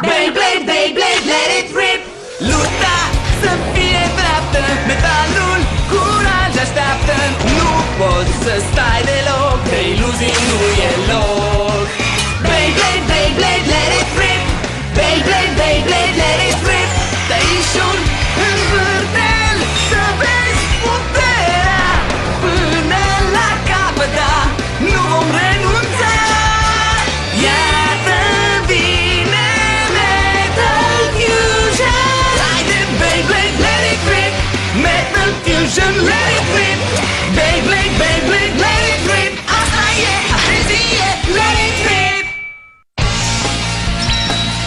Beyblade, Beyblade, let it rip. Lupta să fie dreaptă, metalul curaj așteaptă. Nu poți să stai deloc, de iluzii nu e loc. Beyblade, Beyblade, let it rip. Beyblade, Beyblade, let it rip. Tăișul în vârtel, să vezi puterea până la capăt, da, nu vom renunța. Iată vine Metal Fusion. Haide, Beyblade, let it rip. Metal Fusion, let it rip. Beyblade, Beyblade, let it rip. Asta e, atenție, let it rip.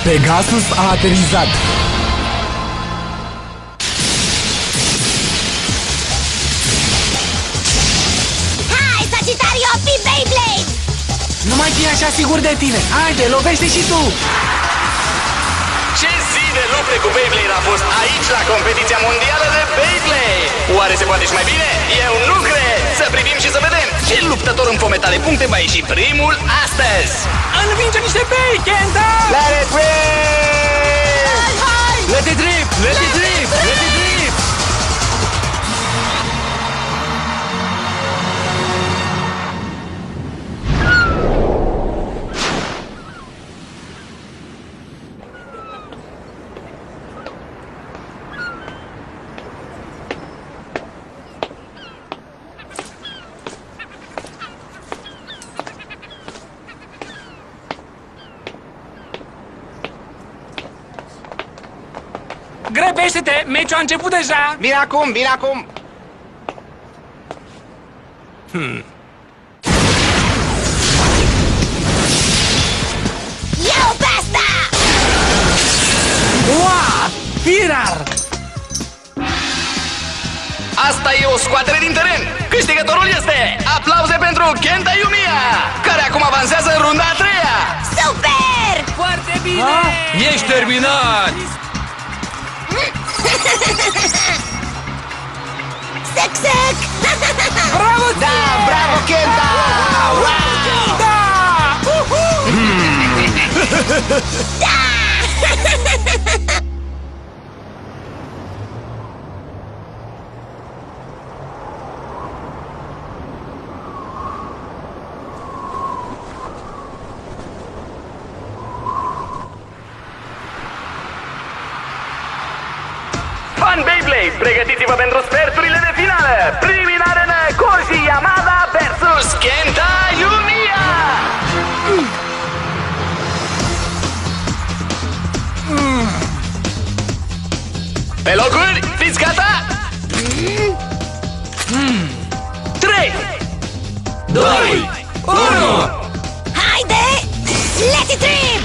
Pegasus a aterizat. Hai, Sagittario, fi Beyblade! Nu mai fi așa sigur de tine. Haide, lovește și tu. Ce zi de lupte cu Beyblade a fost aici la competiția mondială de Beyblade! Oare se poate și mai bine? Eu nu cred! Să privim și să vedem ce luptător înfometat de puncte va ieși primul astăzi! Învinge niște bei, Kenta! Let it rip! Let it rip! Let it rip! Let it rip! Grăbește-te! Meciul a început deja! Vine acum, vine acum! Iau pe asta! Ua! Firar! Asta e o scoatere din teren! Câștigătorul este aplauze pentru Kenta Yumiya, care acum avansează în runda a treia! Super! Foarte bine! Ești terminat! Sec, sec! Bravo! Da, bravo Kenta! Wow! Da! Fan Beyblade, pregătiți-vă pentru sferturile de finală! Primi în arenă Koji Yamada vs Kenta Yumiya! Pe locuri, fiți gata? 3 2 1 Haide! Let it rip!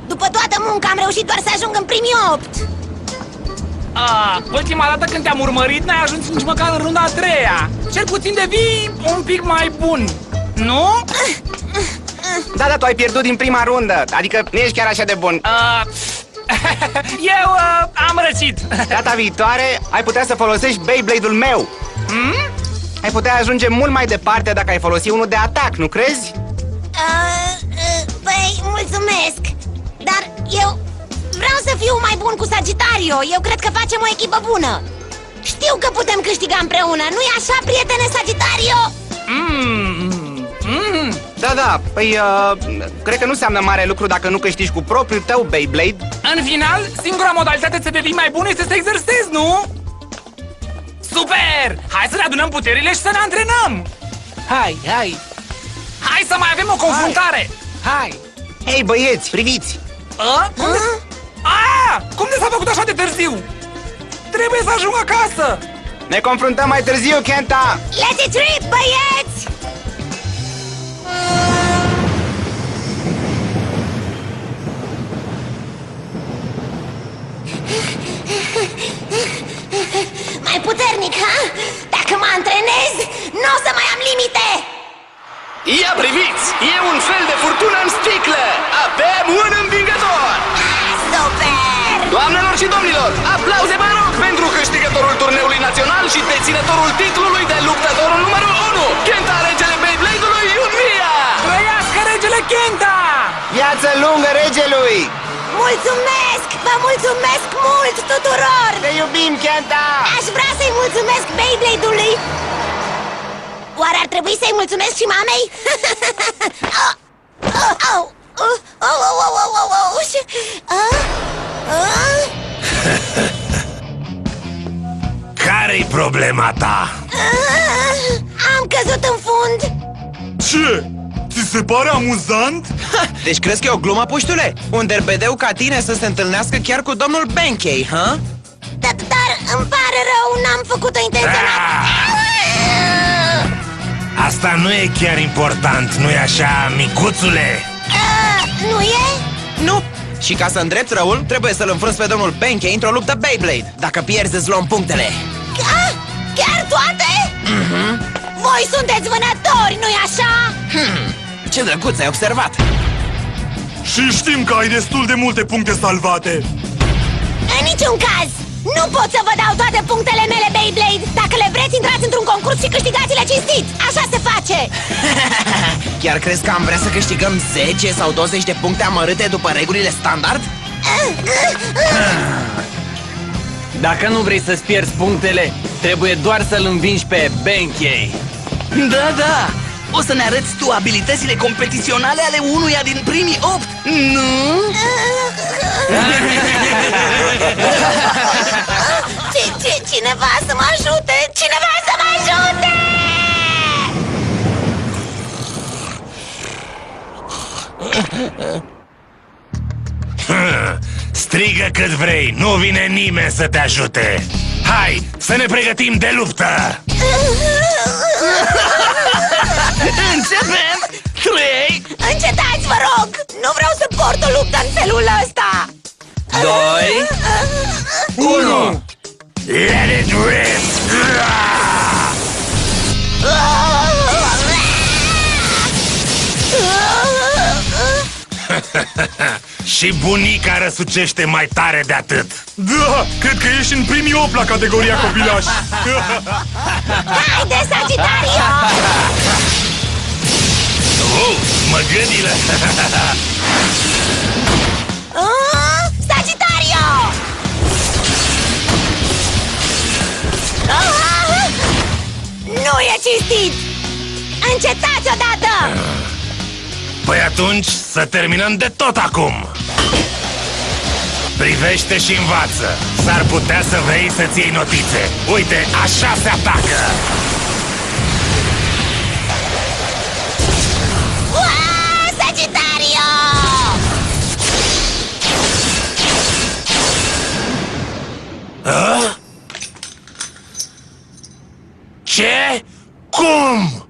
După toată munca am reușit doar să ajung în primii 8. Ultima dată când te-am urmărit n-ai ajuns nici măcar în runda a treia. Cel puțin devii un pic mai bun, nu? Da, da, tu ai pierdut din prima rundă, adică nu ești chiar așa de bun. Eu am răcit. Data viitoare ai putea să folosești Beyblade-ul meu. Ai putea ajunge mult mai departe dacă ai folosi unul de atac, nu crezi? Păi, mulțumesc. Dar eu vreau să fiu mai bun cu Sagittario. Eu cred că facem o echipă bună. Știu că putem câștiga împreună. Nu-i așa, prietene Sagittario? Da, da, păi cred că nu înseamnă mare lucru dacă nu câștigi cu propriul tău Beyblade. În final, singura modalitate să devii mai bun este să exersezi, nu? Super! Hai să ne adunăm puterile și să ne antrenăm! Hai să mai avem o confruntare! Hai! Hei, băieți, priviți! Cum de s-a făcut așa de târziu? Trebuie să ajung acasă! Ne confruntăm mai târziu, Kenta! Let it rip, băieți! Mai puternic, ha? Dacă mă antrenez, nu o să mai am limite! Ia priviți! E un fel de furtună în sticlă! Avem un învingător! Super! și domnilor, aplauze vă rog pentru câștigătorul turneului național și deținătorul titlului de luptătorul numărul 1, Kenta, regele Beyblade-ului Unmia! Trăiască regele Kenta! Viață lungă regelui! Mulțumesc! Vă mulțumesc mult tuturor! Te iubim, Kenta! Aș vrea să-i mulțumesc Beyblade-ului. Oare ar trebui să-i mulțumesc și mamei? Care-i problema ta? Am căzut în fund. Ce? Ți se pare amuzant? Deci crezi că e o glumă, puștule? Un derbedeu ca tine să se întâlnească chiar cu domnul Benkei, ha? Dar îmi pare rău, n-am făcut-o intenționat. Asta nu e chiar important, nu-i așa, micuțule? Nu e? Nu! Și ca să îndrepți răul, trebuie să-l înfrunți pe domnul Benkei într-o luptă Beyblade. Dacă pierzi, îți luăm punctele. Chiar toate? Voi sunteți vânători, nu-i așa? Ce drăguț ai observat! Și știm că ai destul de multe puncte salvate. În niciun caz! Nu pot să vă dau toate punctele mele Beyblade! Dacă le vreți, intrați într-un concurs și câștigați-le cinstit! Așa se face! Chiar crezi că am vrea să câștigăm 10 sau 20 de puncte amărâte după regulile standard? Dacă nu vrei să-ți pierzi punctele, trebuie doar să-l învingi pe Benkei. Da, da! O să ne arăți tu abilitățile competiționale ale unuia din primii 8, nu? Cineva să mă ajute! Cineva să mă ajute! Strigă cât vrei, nu vine nimeni să te ajute. Hai, să ne pregătim de luptă! Începem! 3, Încetați, vă rog! Nu vreau să port o luptă în felul ăsta! 2, 1. Let it rip! Și bunica răsucește mai tare de atât. Da, cred că ești în primii 8 la categoria copilaș. Haide, Sagitario! Măgădile! Sagitario! Nu e cinstit! Încetați odată! Păi atunci să terminăm de tot acum. Privește și învață. S-ar putea să vrei să-ți iei notițe. Uite, așa se atacă. Sagitario! Ce? Cum?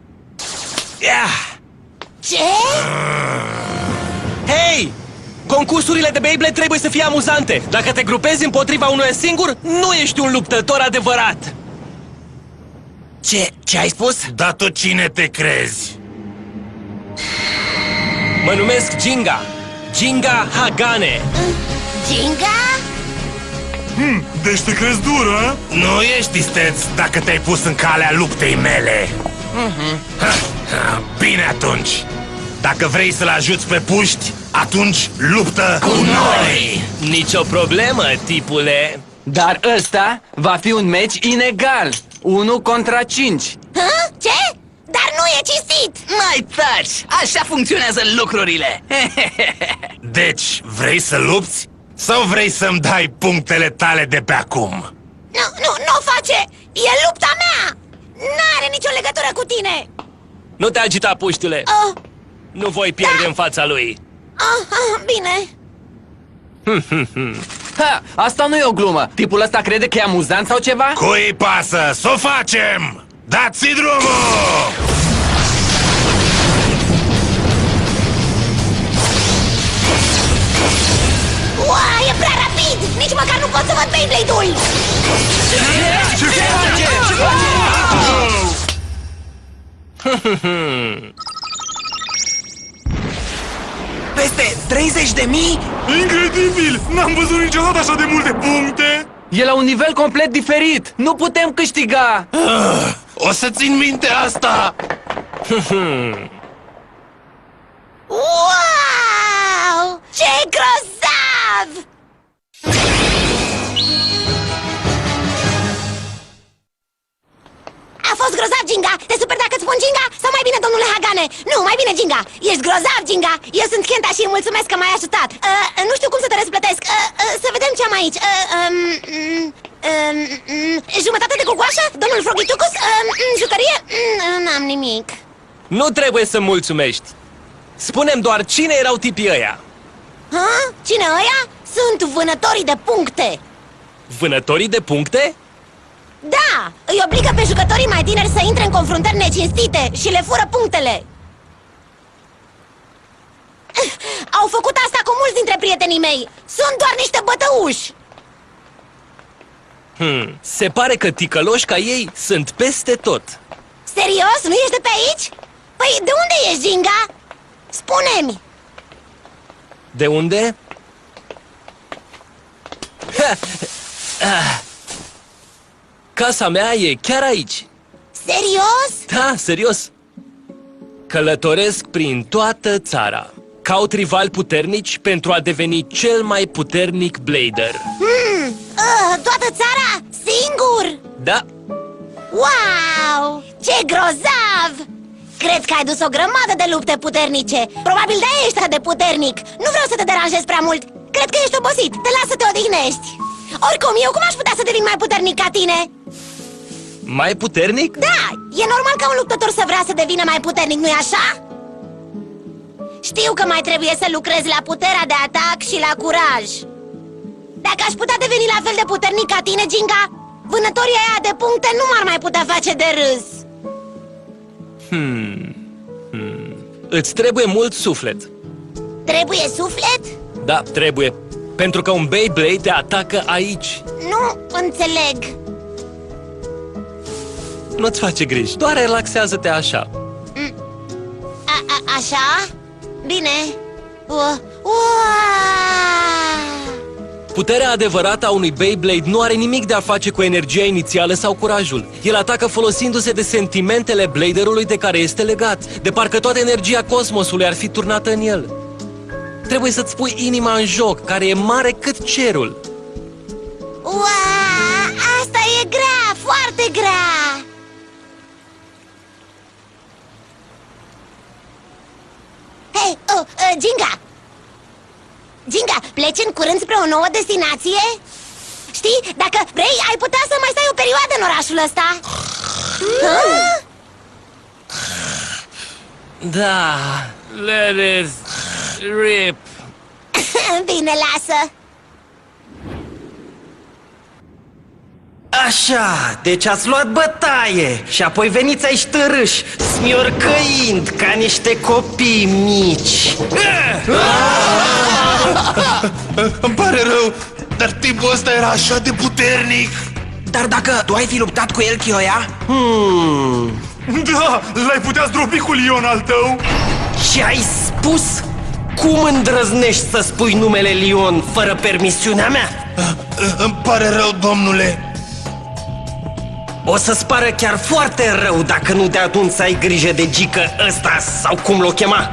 Ia! Ce? Hei! Concursurile de Beyblade trebuie să fie amuzante. Dacă te grupezi împotriva unuia singur, nu ești un luptător adevărat. Ce ai spus? Dar tu cine te crezi? Mă numesc Ginga. Ginga Hagane. Ginga? Deci te crezi dur, a? Nu ești isteț dacă te-ai pus în calea luptei mele. Bine atunci. Dacă vrei să-l ajuți pe puști, atunci luptă cu noi! Nicio problemă, tipule. Dar ăsta va fi un meci inegal. 1 contra 5. Ce? Dar nu e cinstit! mai taci! Așa funcționează lucrurile! Deci, vrei să lupți? Sau vrei să-mi dai punctele tale de pe acum? Nu o face! E lupta mea! N-are nicio legătură cu tine! Nu te agita, puștule. Nu voi pierde în fața lui. Bine. Ha, asta nu e o glumă. Tipul ăsta crede că e amuzant sau ceva? Cui pasă? S-o facem! Dați-i drumul! Uai, e prea rapid! Nici măcar nu pot să văd Beyblade-ul! Peste 30.000? Incredibil! N-am văzut niciodată așa de multe puncte! E la un nivel complet diferit! Nu putem câștiga! O să țin minte asta! Wow! Ce grozav! A fost grozav, Ginga! Te super dacă îți spun Ginga? Sau mai bine, domnule Hagane? Nu, mai bine, Ginga! Ești grozav, Ginga! Eu sunt Kenta și îi mulțumesc că m-ai ajutat! Nu știu cum să te răsplătesc! Să vedem ce am aici! Jumătate de cucoașă? Domnul Frogitucus? Jucărie? N-am nimic. Nu trebuie să mulțumești! Spune-mi doar cine erau tipii ăia! Ha? Cine ăia? Sunt vânătorii de puncte! Vânătorii de puncte? Da! Îi obligă pe jucătorii mai tineri să intre în confruntări necinstite și le fură punctele! Au făcut asta cu mulți dintre prietenii mei! Sunt doar niște bătăuși! Se pare că ticăloși ca ei sunt peste tot. Serios? Nu ești de pe aici? Păi, de unde ești, Ginga? Spune-mi! De unde? Casa mea e chiar aici. Serios? Da, serios. Călătoresc prin toată țara. Caut rivali puternici pentru a deveni cel mai puternic blader. Toată țara? Singur? Da, Wow! Ce grozav! Cred că ai dus o grămadă de lupte puternice. Probabil de-aia ești atât de puternic. Nu vreau să te deranjez prea mult. Cred că ești obosit. Te las să te odihnești. Oricum, eu cum aș putea să devin mai puternic ca tine? mai puternic? Da, e normal ca un luptător să vrea să devină mai puternic, nu-i așa? Știu că mai trebuie să lucrez la puterea de atac și la curaj. Dacă aș putea deveni la fel de puternic ca tine, Ginga, vânătorii aia de puncte nu m-ar mai putea face de râs. Îți trebuie mult suflet. Trebuie suflet? Da, trebuie. Pentru că un Beyblade te atacă aici. Nu înțeleg. Nu-ți face griji, doar relaxează-te așa. Așa? Bine. Puterea adevărată a unui Beyblade nu are nimic de a face cu energia inițială sau curajul. El atacă folosindu-se de sentimentele bladerului de care este legat, de parcă toată energia cosmosului ar fi turnată în el. Trebuie să-ți pui inima în joc, care e mare cât cerul. Asta e grea, foarte grea. Hei, Ginga! Ginga, pleci în curând spre o nouă destinație? Știi, dacă vrei, ai putea să mai stai o perioadă în orașul ăsta. Da, let it rip. Bine, lasă. Așa, deci ați luat bătaie și apoi veniți aici târâși, smiorcăind ca niște copii mici. Îmi pare rău, dar tipul ăsta era așa de puternic. Dar dacă tu ai fi luptat cu el, Chioia? Da, l-ai putea zdrobi cu Lion al tău? Și ai spus? Cum îndrăznești să spui numele Lion fără permisiunea mea? Îmi pare rău, domnule. O să-ți pară chiar foarte rău dacă nu de atunci ai grijă de gică ăsta sau cum l-o chema.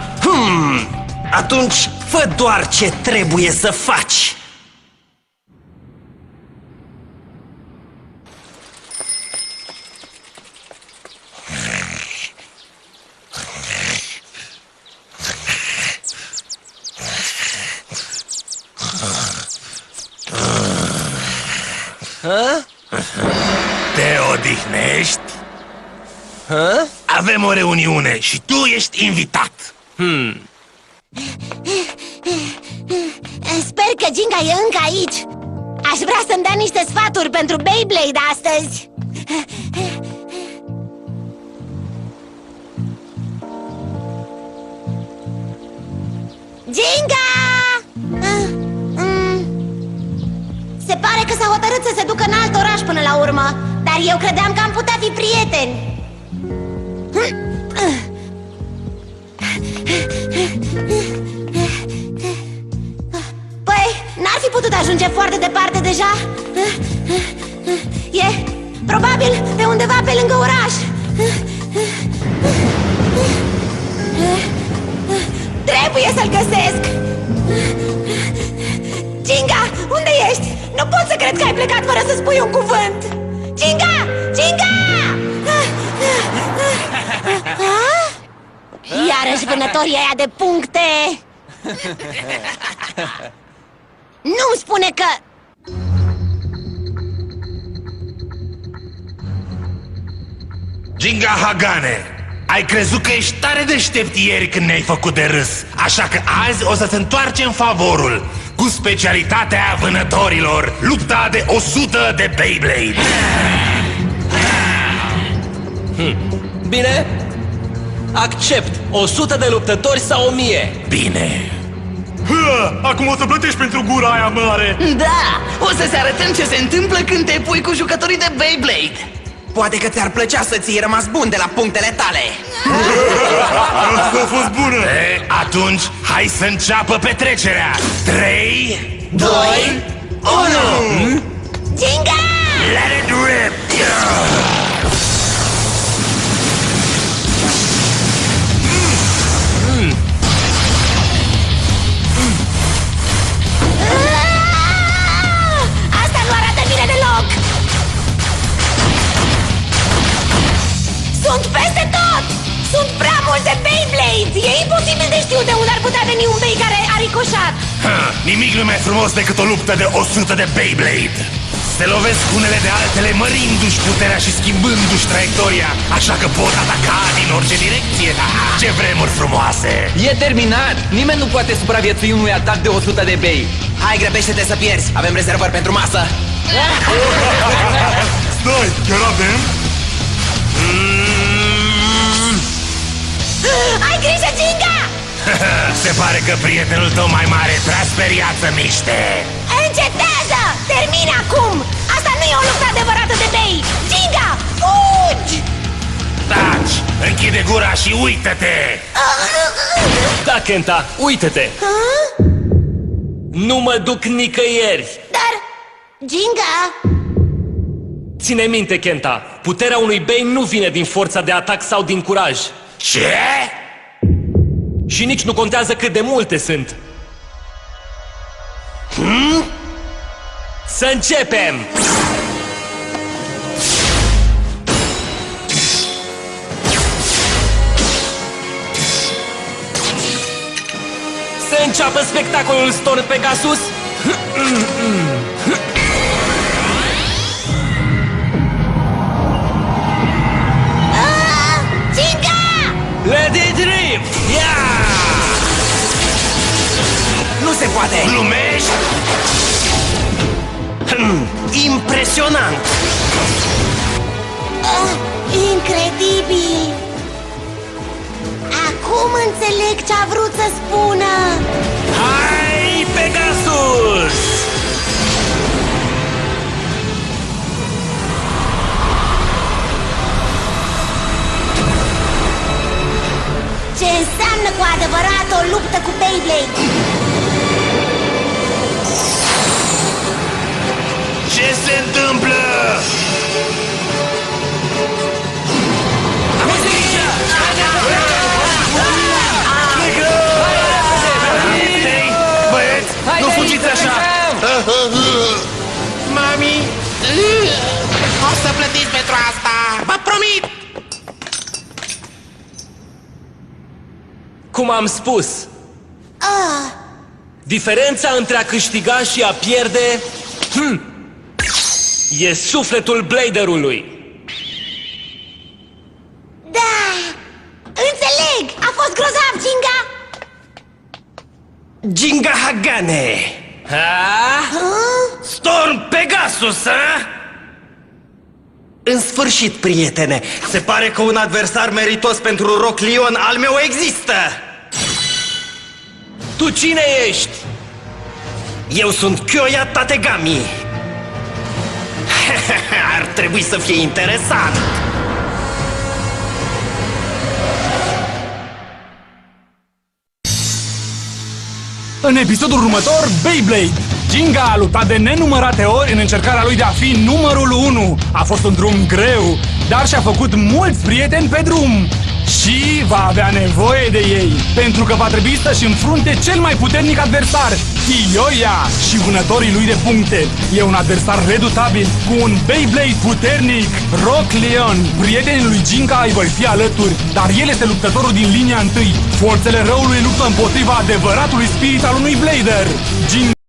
Atunci fă doar ce trebuie să faci. Te odihnești? Avem o reuniune și tu ești invitat. Sper că Ginga e încă aici. Aș vrea să-mi dea niște sfaturi pentru Beyblade astăzi. Ginga! Se pare că s-a hotărât să se ducă în alt oraș până la urmă. Dar eu credeam că am putea fi prieteni. putut ajunge foarte departe deja. E probabil pe undeva pe lângă oraș. Trebuie să-l găsesc. Ginga, unde ești? Nu pot să cred că ai plecat fără să spui un cuvânt. Ginga! Ginga! Iarăși vânătorii aia de puncte. Nu-mi spune că... Ginga Hagane, ai crezut că ești tare deștept ieri când ne-ai făcut de râs. Așa că azi o să-ți întoarcem favorul cu specialitatea vânătorilor, lupta de 100 de Beyblade. Bine? Accept. 100 de luptători sau 1000? Bine. Acum o să plătești pentru gura aia mare. Da, o să-ți arătăm ce se întâmplă când te pui cu jucătorii de Beyblade. Poate că ți-ar plăcea să ți-ai rămas bun de la punctele tale. Asta a fost bună. Atunci, hai să înceapă petrecerea. 3, 2, 1. Ginga! let it rip! Asta nu arată bine deloc! Sunt peste tot! Sunt prea multe Beyblades! E imposibil de știut de unde ar putea veni un Bey care a ricoșat! Nimic nu mai frumos decât o luptă de 100 de Beyblade. Se lovesc unele de altele mărindu-și puterea și schimbându-și traiectoria, așa că pot ataca din orice direcție. Ce vremuri frumoase! E terminat! Nimeni nu poate supraviețui unui atac de 100 de bei. Hai, grăbește-te să pierzi! Avem rezervări pentru masă! Stai, chiar avem? Ai grijă, Ginga! Se pare că prietenul tău mai mare t-a speriat să miște. Încetează! Termine acum! Asta nu e o luptă adevărată de Bey! Ginga, fugi! Taci! Închide gura și uită-te! Da, Kenta, uite-te! Nu mă duc nicăieri! Dar... Ginga... Ține minte, Kenta, puterea unui Bey nu vine din forța de atac sau din curaj. Ce? Și nici nu contează cât de multe sunt. Să începem! Să înceapă spectacolul Storm Pegasus! Ginga! Let it rip! Nu se poate! Glumești? Impresionant! Incredibil! Acum înțeleg ce a vrut să spună! Hai, Pegasus! Ce înseamnă cu adevărat o luptă cu Beyblade? Ce se întâmplă? Băieți, nu fugiți așa! Mami, o să plătiți pentru asta, vă promit! Cum am spus, diferența între a câștiga și a pierde e sufletul bladerului. Da! Înțeleg! A fost grozav, Ginga! Ginga Hagane! Storm Pegasus, ha? În sfârșit, prietene, se pare că un adversar meritos pentru Rock Lion al meu există! Tu cine ești? Eu sunt Kyoya Tategami! Ar trebui să fie interesant! În episodul următor, Beyblade. Ginga a luptat de nenumărate ori în încercarea lui de a fi numărul 1. A fost un drum greu, dar și-a făcut mulți prieteni pe drum. Și va avea nevoie de ei, pentru că va trebui să-și înfrunte cel mai puternic adversar, Kiyoya și vânătorii lui de puncte. E un adversar redutabil cu un Beyblade puternic. Rock Leon, prietenii lui Ginga, îi vor fi alături, dar el este luptătorul din linia întâi. Forțele răului luptă împotriva adevăratului spirit al unui Blader.